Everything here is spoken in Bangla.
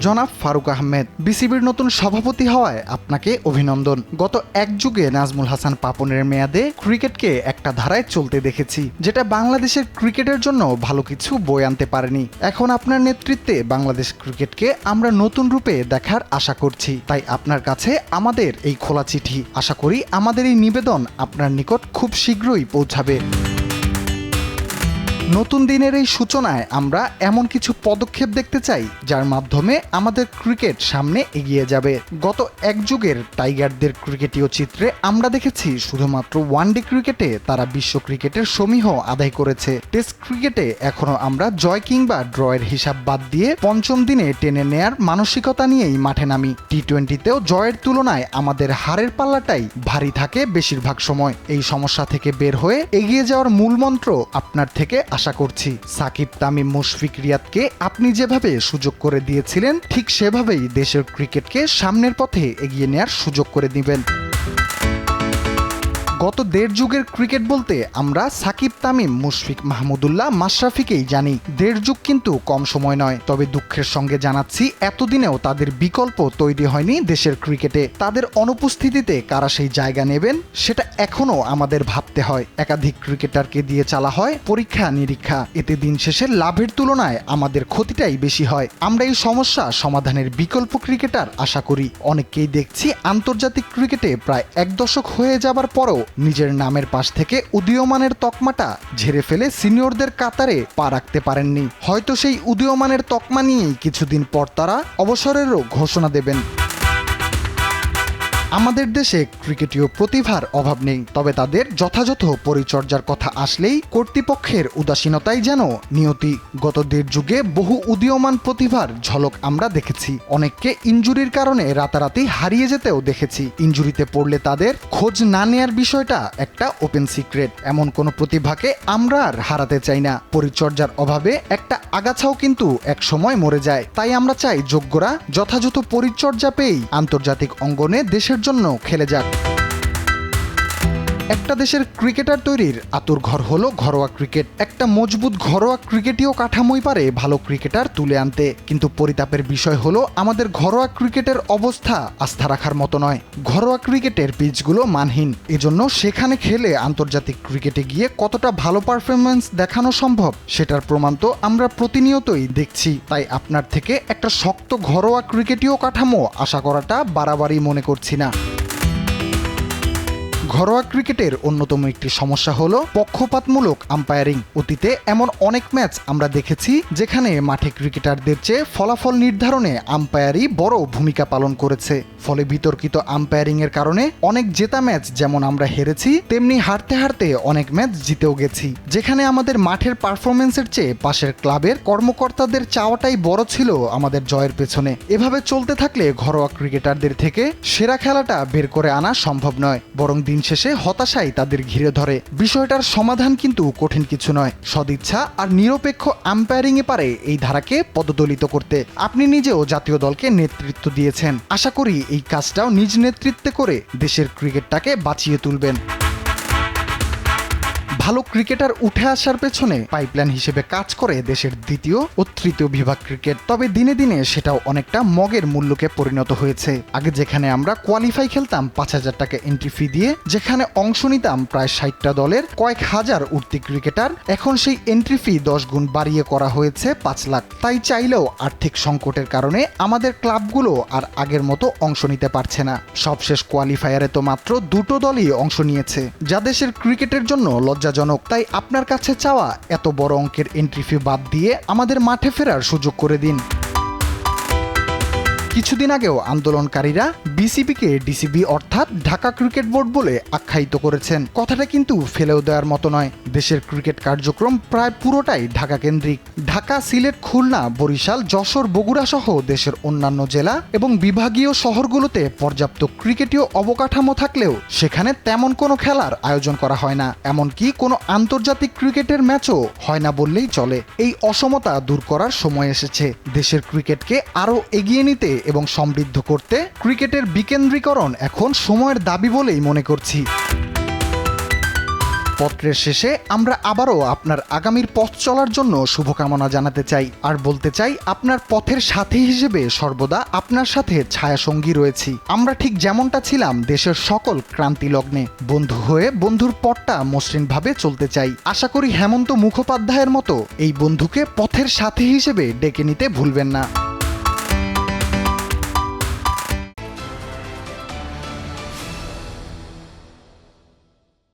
জনাব ফারুক আহমেদ, বিসিবির নতুন সভাপতি হওয়ায় আপনাকে অভিনন্দন। গত এক যুগে নাজমুল হাসান পাপনের মেয়াদে ক্রিকেটকে একটা ধারায় চলতে দেখেছি, যেটা বাংলাদেশের ক্রিকেটের জন্য ভালো কিছু বয়ে আনতে পারেনি। এখন আপনার নেতৃত্বে বাংলাদেশ ক্রিকেটকে আমরা নতুন রূপে দেখার আশা করছি। তাই আপনার কাছে আমাদের এই খোলা চিঠি, আশা করি আমাদের এই নিবেদন আপনার নিকট খুব শীঘ্রই পৌঁছাবে। নতুন দিনের এই সূচনায় আমরা এমন কিছু পদক্ষেপ দেখতে চাই যার মাধ্যমে আমাদের ক্রিকেট সামনে এগিয়ে যাবে। গত এক যুগের টাইগারদের ক্রিকেটীয় চিত্রে আমরা দেখেছি শুধুমাত্র ওয়ানডে ক্রিকেটে তারা বিশ্ব ক্রিকেটের সমীহ আদায় করেছে। টেস্ট ক্রিকেটে এখনো আমরা জয় কিংবা ড্রয়ের হিসাব বাদ দিয়ে পঞ্চম দিনে টেনে নেয়ার মানসিকতা নিয়েই মাঠে নামি। টি-20তেও জয়ের তুলনায় আমাদের হারের পাল্লাটাই ভারী থাকে বেশিরভাগ সময়। এই সমস্যা থেকে বের হয়ে এগিয়ে যাওয়ার মূলমন্ত্র আপনার থেকে আশা করছি। সাকিব, তামিম, মুশফিক, রিয়াদকে আপনি যেভাবে সুযোগ করে দিয়েছিলেন, ঠিক সেভাবেই দেশের ক্রিকেটকে সামনের পথে এগিয়ে নেয়ার সুযোগ করে দিবেন। গত দেড় যুগের ক্রিকেট বলতে আমরা সাকিব, তামিম, মুশফিক, মাহমুদুল্লাহ, মাশরাফিকেই জানি। দেড় যুগ কিন্তু কম সময় নয়। তবে দুঃখের সঙ্গে জানাচ্ছি, এতদিনেও তাদের বিকল্প তৈরি হয়নি দেশের ক্রিকেটে। তাদের অনুপস্থিতিতে কারা সেই জায়গা নেবেন সেটা এখনও আমাদের ভাবতে হয়। একাধিক ক্রিকেটারকে দিয়ে চালা হয় পরীক্ষা নিরীক্ষা, এতে দিন শেষে লাভের তুলনায় আমাদের ক্ষতিটাই বেশি হয়। আমরা এই সমস্যা সমাধানের বিকল্প ক্রিকেটার আশা করি। অনেককেই দেখছি আন্তর্জাতিক ক্রিকেটে প্রায় এক দশক হয়ে যাবার পরও নিজের নামের পাশ থেকে উদীয়মানের তকমাটা ঝেড়ে ফেলে সিনিয়রদের কাতারে পা রাখতে পারেননি। হয়তো সেই উদীয়মানের তকমা নিয়েই কিছুদিন পর তারা অবসরেরও ঘোষণা দেবেন। আমাদের দেশে ক্রিকেটীয় প্রতিভার অভাব নেই, তবে তাদের যথাযথ পরিচর্যার কথা আসলেই কর্তৃপক্ষের উদাসীনতাই যেন নিয়তি। গত দেড় যুগে বহু উদীয়মান প্রতিভার ঝলক আমরা দেখেছি। অনেককে ইনজুরির কারণে রাতারাতি হারিয়ে যেতেও দেখেছি। ইনজুরিতে পড়লে তাদের খোঁজ না নেয়ার বিষয়টা একটা ওপেন সিক্রেট। এমন কোনো প্রতিভাকে আমরা আর হারাতে চাই না। পরিচর্যার অভাবে একটা আগাছাও কিন্তু এক সময় মরে যায়। তাই আমরা চাই যোগ্যরা যথাযথ পরিচর্যা পেয়েই আন্তর্জাতিক অঙ্গনে দেশের জন্য খেলে যাক। একটা দেশের ক্রিকেটার তৈরির আতুরঘর হলো ঘরোয়া ক্রিকেট। একটা মজবুত ঘরোয়া ক্রিকেটীয় কাঠামোই পারে ভালো ক্রিকেটার তুলে আনতে। কিন্তু পরিতাপের বিষয় হলো আমাদের ঘরোয়া ক্রিকেটের অবস্থা আস্থা রাখার মতো নয়। ঘরোয়া ক্রিকেটের পিচগুলো মানহীন। এজন্য সেখানে খেলে আন্তর্জাতিক ক্রিকেটে গিয়ে কতটা ভালো পারফরমেন্স দেখানো সম্ভব সেটার প্রমাণ তো আমরা প্রতিনিয়তই দেখছি। তাই আপনার থেকে একটা শক্ত ঘরোয়া ক্রিকেটীয় কাঠামো আশা করাটা বাড়াবাড়ি মনে করছি না। ঘরোয়া ক্রিকেটের অন্যতম একটি সমস্যা হলো পক্ষপাতমূলক আম্পায়ারিং। অতীতে এমন অনেক ম্যাচ আমরা দেখেছি যেখানে মাঠে ক্রিকেটারদের চেয়ে ফলাফল নির্ধারণে আম্পায়ারই বড় ভূমিকা পালন করেছে। ফলে বিতর্কিত আম্পায়ারিং এর কারণে অনেক জেতা ম্যাচ যেমন আমরা হেরেছি, তেমনি হারতে হারতে অনেক ম্যাচ জিতেও গেছি। যেখানে আমাদের মাঠের পারফরমেন্সের চেয়ে পাশের ক্লাবের কর্মকর্তাদের চাওয়াটাই বড় ছিল আমাদের জয়ের পেছনে। এভাবে চলতে থাকলে ঘরোয়া ক্রিকেটারদের থেকে সেরা খেলাটা বের করে আনা সম্ভব নয়, বরং দিন শেষে হতাশাই তাদের ঘিরে ধরে। বিষয়টার সমাধান কিন্তু কঠিন কিছু নয়। সদিচ্ছা আর নিরপেক্ষ আম্পায়ারিং এ পারে এই ধারাকে পদদলিত করতে। আপনি নিজেও জাতীয় দলকে নেতৃত্ব দিয়েছেন, আশা করি এই কাজটাও নিজ নেতৃত্বে করে দেশের ক্রিকেটটাকে বাঁচিয়ে তুলবেন। ভালো ক্রিকেটার উঠে আসার পেছনে পাইপলাইন হিসেবে কাজ করে দেশের দ্বিতীয় ও তৃতীয় বিভাগ ক্রিকেট। তবে দিনে দিনে সেটাও অনেকটা মগের মূল্যকে পরিণত হয়েছে। আগে যেখানে আমরা কোয়ালিফাই খেলতাম 5,000 টাকা এন্ট্রি ফি দিয়ে, যেখানে অংশ নিতাম প্রায় 60টা দলের কয়েক হাজার উঠতি ক্রিকেটার, এখন সেই এন্ট্রি ফি 10 গুণ বাড়িয়ে করা হয়েছে 5 লাখ। তাই চাইলেও আর্থিক সংকটের কারণে আমাদের ক্লাবগুলো আর আগের মতো অংশ নিতে পারছে না। সবশেষ কোয়ালিফায়ারে তো মাত্র 2টো দলই অংশ নিয়েছে, যা দেশের ক্রিকেটের জন্য লজ্জাজনক। তাই আপনার কাছে চাওয়া এত বড় অঙ্কের এন্ট্রি ফি বাদ দিয়ে আমাদের মাঠে ফেরার সুযোগ করে দিন। কিছুদিন আগেও আন্দোলনকারীরা বিসিবিকে ডিসিবি অর্থাৎ ঢাকা ক্রিকেট বোর্ড বলে আখ্যায়িত করেছেন। কথাটা কিন্তু ফেলেও দেওয়ার মতো নয়। দেশের ক্রিকেট কার্যক্রম প্রায় পুরোটাই ঢাকা কেন্দ্রিক। ঢাকা, সিলেট, খুলনা, বরিশাল, যশোর, বগুড়া সহ দেশের অন্যান্য জেলা এবং বিভাগীয় শহরগুলোতে পর্যাপ্ত ক্রিকেটীয় অবকাঠামো থাকলেও সেখানে তেমন কোনো খেলার আয়োজন করা হয় না। এমনকি কোনো আন্তর্জাতিক ক্রিকেটের ম্যাচও হয় না বললেই চলে। এই অসমতা দূর করার সময় এসেছে। দেশের ক্রিকেটকে আরও এগিয়ে নিতে এবং সমৃদ্ধ করতে ক্রিকেটের বিকেন্দ্রীকরণ এখন সময়ের দাবি বলেই মনে করছি। পত্রের শেষে আমরা আবারও আপনার আগামীর পথ চলার জন্য শুভকামনা জানাতে চাই আর বলতে চাই আপনার পথের সাথী হিসেবে সর্বদা আপনার সাথে ছায়াসঙ্গী রয়েছি। আমরা ঠিক যেমনটা ছিলাম দেশের সকল ক্রান্তি লগ্নে, বন্ধু হয়ে বন্ধুর পথটা মসৃণভাবে চলতে চাই। আশা করি হেমন্ত মুখোপাধ্যায়ের মতো এই বন্ধুকে পথের সাথী হিসেবে ডেকে নিতে ভুলবেন না।